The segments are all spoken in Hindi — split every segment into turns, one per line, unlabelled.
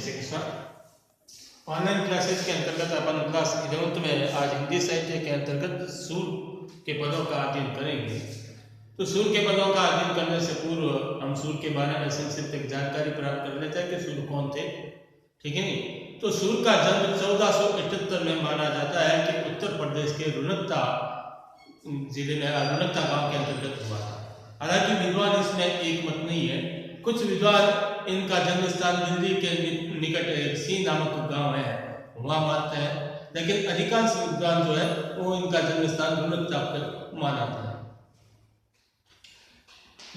जैसे कि ऑनलाइन क्लासेस के अंतर्गत अपन क्लास 11th में आज हिंदी साहित्य के अंतर्गत सूर के पदों का अध्ययन करेंगे। तो सूर के पदों का अध्ययन करने से पूर्व हम सूर के बारे में संक्षिप्त एक जानकारी प्राप्त कर लेते हैं कि सूर कौन थे। ठीक है नहीं। तो सूर का जन्म 1478 में माना जाता है कि उत्तर प्रदेश के रुनकता जिले में रुनकता गांव के अंतर्गत हुआ था। हालांकि विद्वान इसमें एक मत नहीं है। कुछ विद्वान इनका जन्म स्थान दिल्ली के निकट सी नामक गांव है वहां मानते हैं, लेकिन अधिकांश विद्वान जो है वो इनका जन्म स्थान रुनकता पर मानते हैं।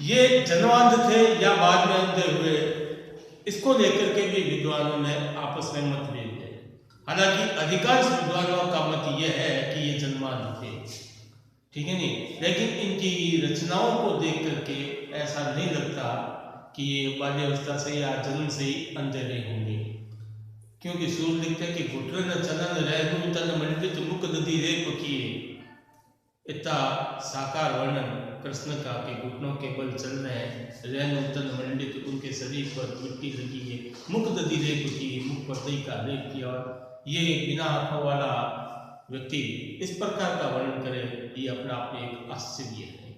ये जन्मांध थे या बाद में अंधे हुए, इसको लेकर के भी विद्वानों में आपस में मतभेद है। हालांकि अधिकांश विद्वानों का मत यह है कि ये जन्मांध थे। ठीक है नहीं, लेकिन इनकी रचनाओं को देख करके ऐसा नहीं लगता कि ये बाल्यावस्था से या जन्म से ही अंधे नहीं होंगे, क्योंकि सूर लिखते हैं कि घुटन चलन रहनु तन मंडित मुख दधी रेप किए। इतना साकार वर्णन कृष्ण का कि घुटनों के बल चल रहे हैं, रहनु तन मंडित, उनके शरीर पर मिट्टी लगी है, मुख दधी रेप किए, मुख पर दही का लेप किया, और ये बिना आंखों वाला व्यक्ति इस प्रकार का वर्णन करे, ये अपना आप में एक आश्चर्य है।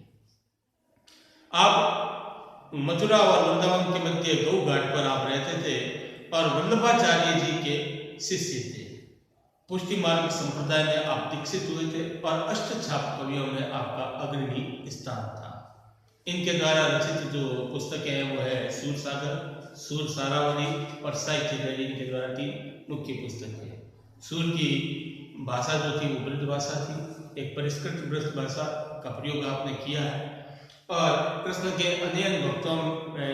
आप मथुरा और वृंदावन के मध्य गौ घाट पर आप रहते थे और वल्लभाचार्य जी के शिष्य थे। पुष्टि मार्ग संप्रदाय में आप दीक्षित हुए थे और अष्टछाप कवियों में आपका अग्रणी स्थान था। इनके द्वारा रचित जो पुस्तकें हैं वो है सूर सागर, सूर सारावली और साहित्य दली। इनके द्वारा 3 मुख्य पुस्तकें हैं। सूर की भाषा जो थी वो ब्रज भाषा थी, एक परिष्कृत ब्रज भाषा का प्रयोग आपने किया है, और कृष्ण के अनेक भक्तों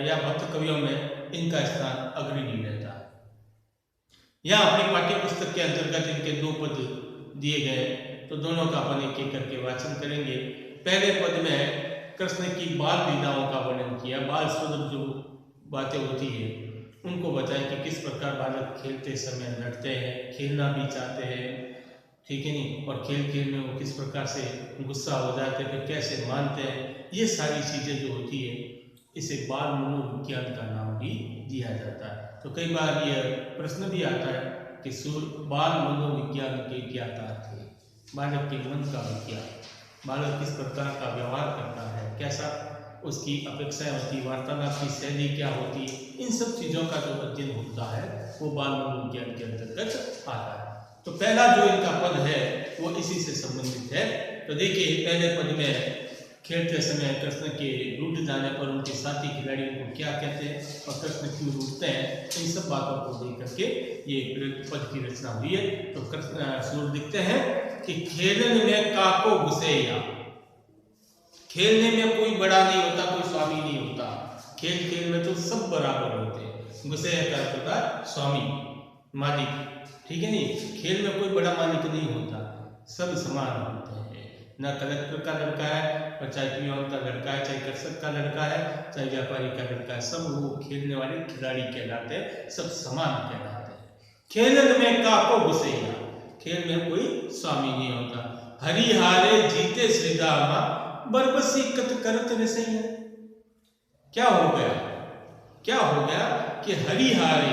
या भक्त कवियों में इनका स्थान अग्रणी रहता है। यहाँ अपनी पाठ्य पुस्तक के अंतर्गत इनके 2 पद दिए गए, तो दोनों का अपन एक एक करके वाचन करेंगे। पहले पद में कृष्ण की बाल लीलाओं का वर्णन किया, बाल सुंदर जो बातें होती है उनको बताएं कि किस प्रकार बालक खेलते समय लड़ते हैं, खेलना भी चाहते हैं, ठीक है नहीं, और खेल खेल में वो किस प्रकार से गुस्सा हो जाते हैं, फिर कैसे मानते हैं। ये सारी चीज़ें जो होती है इसे बाल मनोविज्ञान का नाम भी दिया जाता है। तो कई बार यह प्रश्न भी आता है कि सूर बाल मनोविज्ञान के ज्ञाता थे। बालक के मन का विज्ञान, बालक किस प्रकार का व्यवहार करता है, कैसा उसकी अपेक्षाएं होती, वार्तालाप की शैली क्या होती, इन सब चीज़ों का जो अध्ययन होता है वो बाल मनोविज्ञान के अंतर्गत आता है। तो पहला जो इनका पद है वो इसी से संबंधित है। तो देखिए, पहले पद में खेलते समय कृष्ण के रूठ जाने पर उनके साथी खिलाड़ी उनको क्या कहते हैं और कृष्ण क्यों रूठते हैं, इन सब बातों को देख करके ये पद की रचना हुई है। तो कृष्ण सूर लिखते हैं कि खेलने में काको घुसेया, खेलने में कोई बड़ा नहीं होता, कोई स्वामी नहीं होता। खेल खेल में तो सब बराबर होते हैं। घुसेया का अर्थ होता है स्वामी, मालिक, ठीक है नहीं। खेल में कोई बड़ा मालिक नहीं होता, सब समान होते हैं। ना कलेक्टर का लड़का है और चाहे पियोन का लड़का है, चाहे कृषक का लड़का है, चाहे व्यापारी का लड़का है, सब वो खेलने वाले खिलाड़ी कहलाते हैं, सब समान कहलाते हैं। खेलन में काको घुसेया, खेल में कोई स्वामी नहीं होता। हरि हारे जीते श्रीदामा, बरबसी कत करत विसैया। क्या हो गया, क्या हो गया कि हरि हारे,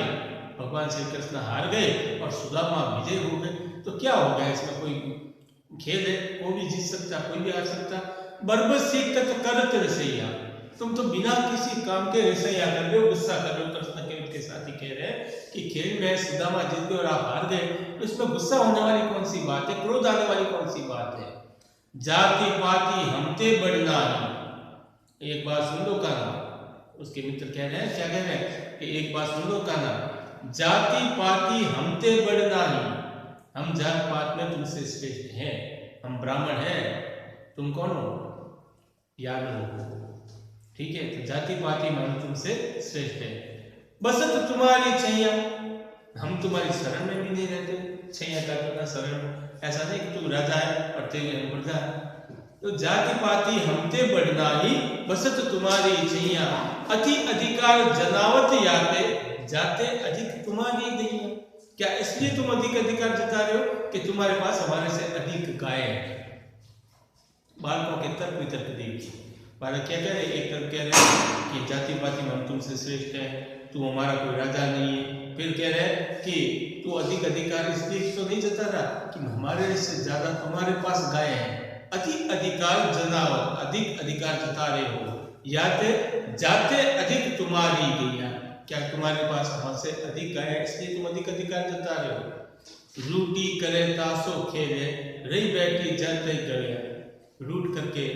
भगवान श्री कृष्ण हार गए और सुदामा विजय हो गए। तो क्या हो गया, इसमें कोई खेल है, वो भी जीत सकता, कोई भी हार सकता। बरबसी कत करत रसैया, तुम तो बिना किसी काम के रसैया कर रहे हो, गुस्सा कर रहे हो। कृष्ण के उनके साथी कह रहे हैं कि खेल में सुदामा जीत गए और आप हार गए, तो इसमें गुस्सा होने वाली कौन सी बात है, क्रोध आने वाली कौन सी बात है। जाति पाति हमते बढ़ना ही, एक बात सुन लो काना, उसके मित्र कह रहे हैं, क्या कह रहे हैं कि एक बात सुन लो काना, जाति पाति हमते बढ़ना ही, हम जात पात में तुमसे श्रेष्ठ हैं, हम ब्राह्मण हैं, तुम कौन हो, यादव हो, ठीक है। तो जाति पाति में हम तुमसे श्रेष्ठ है। बसत तुम्हारी छैया, हम तुम्हारी शरण में भी नहीं रहते। छैया का पता शरण, ऐसा नहीं कि तुम राजा है और तेरे हम प्रजा है। तो जाति पाति हमते बढ़ना ही, बसत तुम्हारी छैया, अति अधिकार जनावत याते, जाते अधिक तुम्हारी गैया। क्या इसलिए तुम अधिक अधिकार जता रहे हो कि तुम्हारे पास हमारे से अधिक गाय है। बालकों के तर्क वितर्क देखिए। बालक क्या कह रहे, एक तरफ कह रहे हैं कि जाति पाति में हम तुमसे श्रेष्ठ है, तू हमारा कोई राजा नहीं है। फिर कह रहे हैं कि तू अधिक अधिकार इसलिए तो नहीं जता रहा कि हमारे से ज्यादा तुम्हारे पास गाय है, अधिक अधिकार जनावर, अधिक अधिकार जता रहे हो, याते जाते अधिक तुम्हारी गैया, क्या तुम्हारे पास हमसे अधिक गाय है इसलिए तुम अधिक अधिकार जता रहे हो। रूटी करे तासो खेले, रही बैठी जलते गया, रूट करके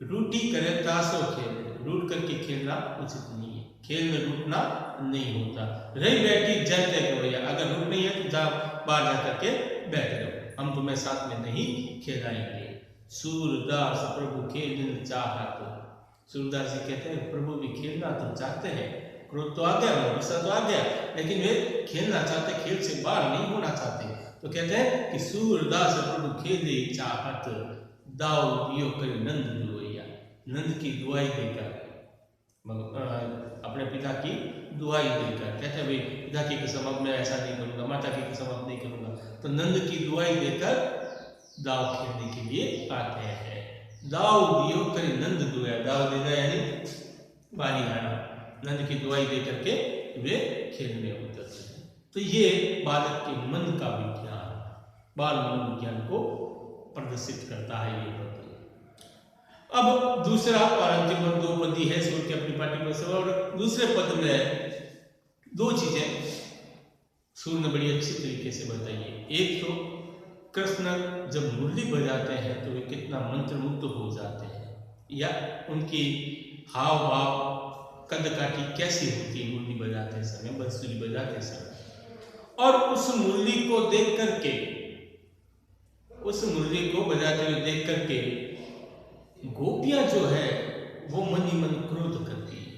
रूटी करे तासो खेले, रूट करके खेलना उचित नहीं है, खेल में रूटना नहीं होता। रही बैठी जलते गया, अगर रूट नहीं है तो जा बाहर जा करके बैठ जाओ, हम तुम्हें साथ में नहीं खेलाएंगे। सूरदास प्रभु खेल चाहत, सूरदास जी कहते हैं प्रभु भी खेलना तो चाहते हैं, क्रोध तो आ गया, गुस्सा तो आ गया, लेकिन वे खेलना चाहते, खेल से बाहर नहीं होना चाहते। तो कहते हैं कि सूरदास प्रभु खेले चाहत, दाऊ दियो करी नंद दुआइया, नंद की दुआई देकर, अपने पिता की दुआई देकर, कहते हैं भाई पिता की कसम अब मैं ऐसा नहीं करूंगा, माता की कसम अब नहीं करूंगा, तो नंद की दुआई देकर दाव खेलने के लिए आते हैं। दाव दियो करी नंद दुआ, दाव देना यानी बाली आना, नंद की दुआई दे करके वे खेल में उतरते हैं। तो ये बालक के मन का विज्ञान, बाल मनोविज्ञान को प्रदर्शित करता है ये पद। अब दूसरा और अंतिम पद, दो पदी है सूर्य के अपनी पार्टी में, और दूसरे पद में दो चीजें सूर्य ने बड़ी अच्छी तरीके से बताई है। एक तो कृष्ण जब मुरली बजाते हैं तो वे कितना मंत्रमुग्ध हो जाते हैं, या उनकी हाव भाव कद काठी कैसी होती है मुरली बजाते समय, बंसुरी बजाते समय, और उस मुरली को देख करके, उस मुरली को बजाते हुए देख करके गोपियां जो है वो मन ही मन क्रोध करती है,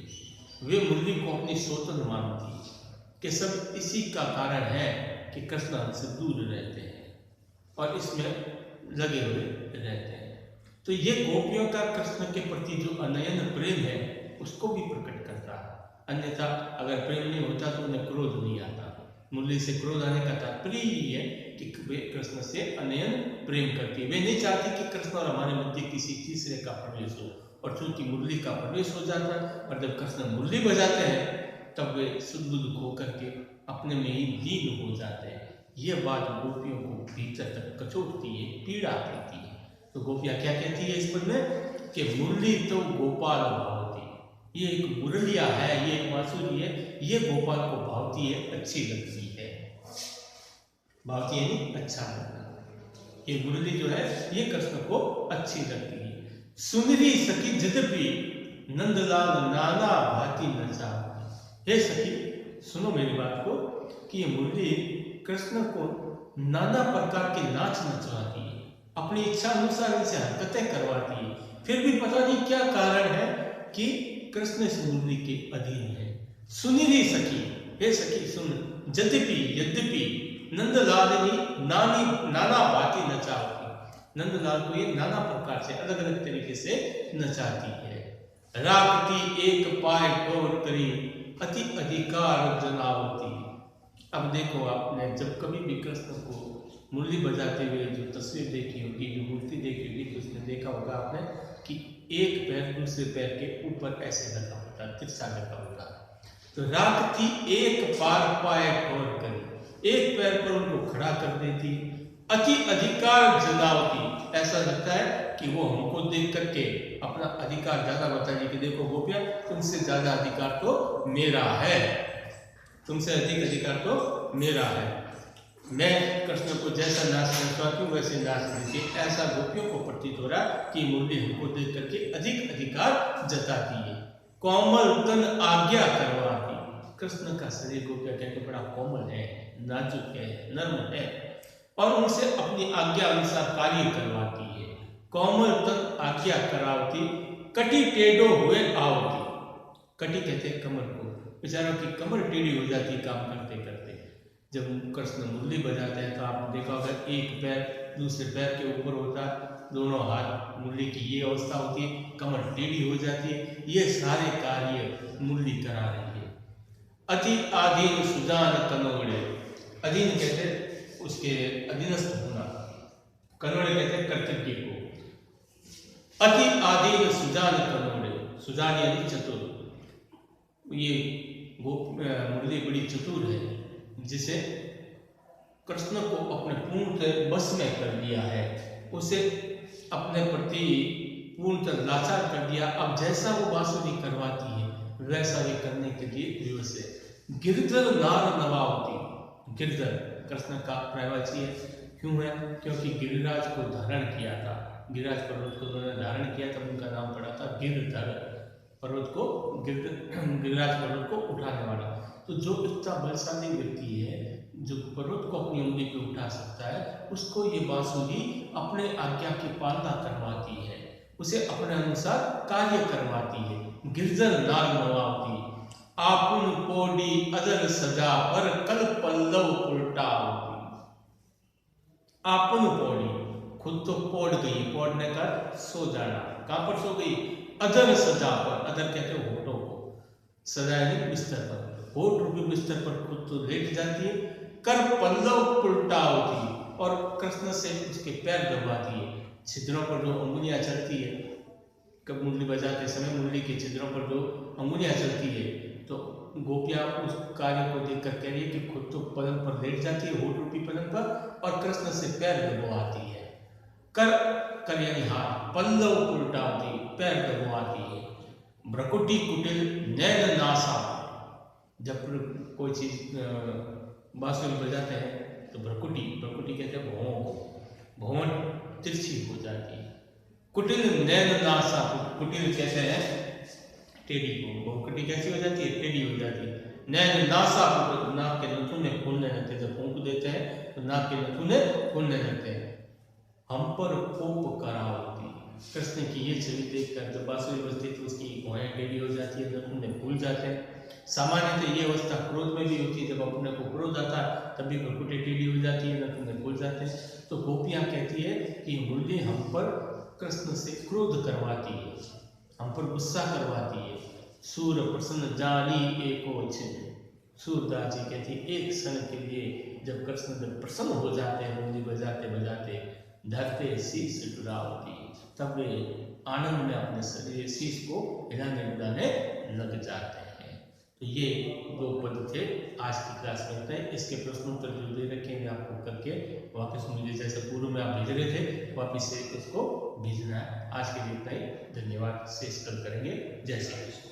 वे मुरली को अपनी सोतन मानती है कि सब इसी का कारण है कि कृष्ण हमसे दूर रहते हैं और इसमें लगे हुए रहते हैं। तो ये गोपियों का कृष्ण के प्रति जो अनयन प्रेम है उसको भी प्रकट करता है, अन्यथा अगर प्रेम नहीं होता तो उन्हें क्रोध नहीं आता। मुरली से क्रोध आने का तात्पर्य यही है कि वे कृष्ण से अनयन प्रेम करती है, वे नहीं चाहती कि कृष्ण और हमारे मध्य किसी तीसरे का प्रवेश हो, और चूंकि मुरली का प्रवेश हो जाता है और जब कृष्ण मुरली बजाते हैं तब वे सुदबुद होकर के अपने में ही लीन हो जाते हैं। ये बात गोपियों को भीतर तक कचोटती है, पीड़ा देती है। तो गोपियां क्या कहती है इस पद में कि मुरली तो गोपाल भावती, ये एक मुरलिया है, ये एक बांसुरी है, ये गोपाल को भावती है, अच्छी लगती है। भावती है नहीं अच्छा लगना, ये मुरली जो है ये कृष्ण को अच्छी लगती है। सुनरी सखी यद्यपि नंदलाल नाना भांति नचा, हे सखी सुनो मेरी बात को कि ये मुरली कृष्ण को नाना प्रकार के नाच नचवाती है, अपनी इच्छा अनुसार इनसे हरकतें करवाती है, फिर भी पता नहीं क्या कारण है कि कृष्ण इस मुरली के अधीन है। सुनिरी सखी, हे सखी सुन, यद्यपि नंदलालिनी नाना भांति नचाती, नंदलाल को ये नाना प्रकार से अलग अलग तरीके से नचाती है। रागती एक पाय ठोर करी, अति अधिकार जनावती। अब देखो आपने जब कभी भी कृष्ण को मुरली बजाते हुए जो तस्वीर देखी होगी, जो मूर्ति देखी होगी, तो उसने देखा होगा आपने कि एक पैर दूसरे पैर के ऊपर ऐसे लगा होता है, तिरछा लगा होता है। तो रागती एक पाय ठोर करी, एक पैर पर उनको खड़ा कर देती, अति अधिकार जनावती, ऐसा लगता है कि वो हमको देख करके अपना अधिकार ज्यादा बताइए कि देखो गोपियां तुमसे ज्यादा अधिकार तो मेरा है, तुमसे अधिक अधिकार तो मेरा है, मैं कृष्ण को जैसा नाचना चाहती हूँ वैसे नाच देती। ऐसा गोपियों को प्रतीत हो रहा कि मुरली हमको देख करके अधिक अधिकार जताती है। कोमल तन आज्ञा करवाती, कृष्ण का शरीर गोपियां कहते बड़ा कोमल है, नाजुक है, नर्म है, और उनसे अपनी आज्ञा अनुसार कार्य करवाती है। कोमल तन आज्ञा करावती, कटी टेढ़ो हुए आवती, कटी कहते हैं कमर को, बेचारों की कमर टेढ़ी हो जाती है काम करते करते। जब कृष्ण मुरली बजाते हैं तो आपने देखा होगा एक पैर दूसरे पैर के ऊपर होता है, दोनों हाथ, मुरली की ये अवस्था होती है, कमर टेढ़ी हो जाती है, ये सारे कार्य मुरली करा रही है। अति आधीन सुजान कनोड़े, अधीन कहते उसके अधीनस्थ होना, कनोड़े कहते कर्तव्य को। अति आधीन सुजान कनोड़े, सुजान यानी चतुर। ये मुरली बड़ी चतुर है, जिसे कृष्ण को अपने पूर्ण बस में कर दिया है, उसे अपने प्रति पूर्णतः लाचार कर दिया। अब जैसा वो बांसुरी करवाती है वैसा भी करने के लिए विवश है। गिरधर नार नवावती, गिरधर कृष्ण का पर्यायवाची है। क्यों है? क्योंकि गिरिराज को धारण किया था, गिरिराज पर्वत को उन्होंने धारण किया तब उनका नाम पड़ा था गिरधर। पर्वत को गिरिराज पर्वत को उठाने वाला। तो जो इतना बलशाली व्यक्ति है जो पर्वत को अपनी उंगली पे उठा सकता है, उसको ये बांसुरी अपने आज्ञा की पालना करवाती है, उसे अपने अनुसार कार्य करवाती है। गिरधर नार नवावती, आपुन पोडी अदर सजा पर कल पल्लव उल्टा होती। आपुन पोडी, खुद तो पोड़ गई, पोड़ने का सो जाना। कहां पर सो गई? अदर सजा पर, अदर कहते हैं होठों को, सजा यानी बिस्तर पर, होठ रूपी बिस्तर पर खुद तो लेट जाती है। कर पल्लव उल्टा होती, और कृष्ण से उसके पैर दबाती है। छिद्रों पर जो अंगुलियां चलती है, कब मुरली बजाते समय मुरली के छिद्रों पर जो अंगुलियां चलती है, तो गोपियां उस कार्य को देखकर कह रही है कि खुद तो पलंग पर लेट जाती है, होठ रूपी पलंग पर, और कृष्ण से पैर दबाती है। कर यानी हाथ, पल्लव उल्टा होती, पैर दबाती है। भ्रकुटी कुटिल नैन नासा, जब कोई चीज बांसुरी बजाते हैं तो भ्रकुटी कहते हैं भौं तिरछी हो जाती है। कुटिल नैन नासा, कुटिल कहते हैं टेढ़ी को, भ्रकुटी कैसी हो जाती है? टेढ़ी हो जाती है। नैन नासा, नाक के नथुने फूलने लगते हैं, जब फूंक देते हैं तो नाक के नथुने फूलने लगते हैं। हम पर कोप करावती, कृष्ण की ये छवि देखकर जब बांसुरी बजती तो उसकी भौहें टेढ़ी हो जाती है, नथुने फूल जाते हैं। सामान्यतः ये अवस्था क्रोध में भी होती है, जब अपने को क्रोध आता है तभी भ्रकुटी टेढ़ी हो जाती है, नथुने फूल जाते हैं। तो गोपियां कहती है कि मुरली हम पर कृष्ण से क्रोध करवाती है, हम पर गुस्सा करवाती है। सूर प्रसन्न जानी एको छिन्न, सूरदास जी कहती है एक क्षण के लिए जब कृष्ण जब प्रसन्न हो जाते हैं, मुरली बजाते बजाते धरते शीश डुलावती, तब वे आनंद में अपने शरीर शीश को हिलाने डुलाने लग जाते हैं। तो ये दो पद थे आज की क्लास में होते हैं। इसके प्रश्नोत्तर जो दे रखे हैं आपको करके वापस मुझे जैसे पूर्व में आप भेज रहे थे वापस से इसको भेजना है। आज के लिए इतना ही, धन्यवाद। शेष कल करेंगे। जय श्री कृष्ण।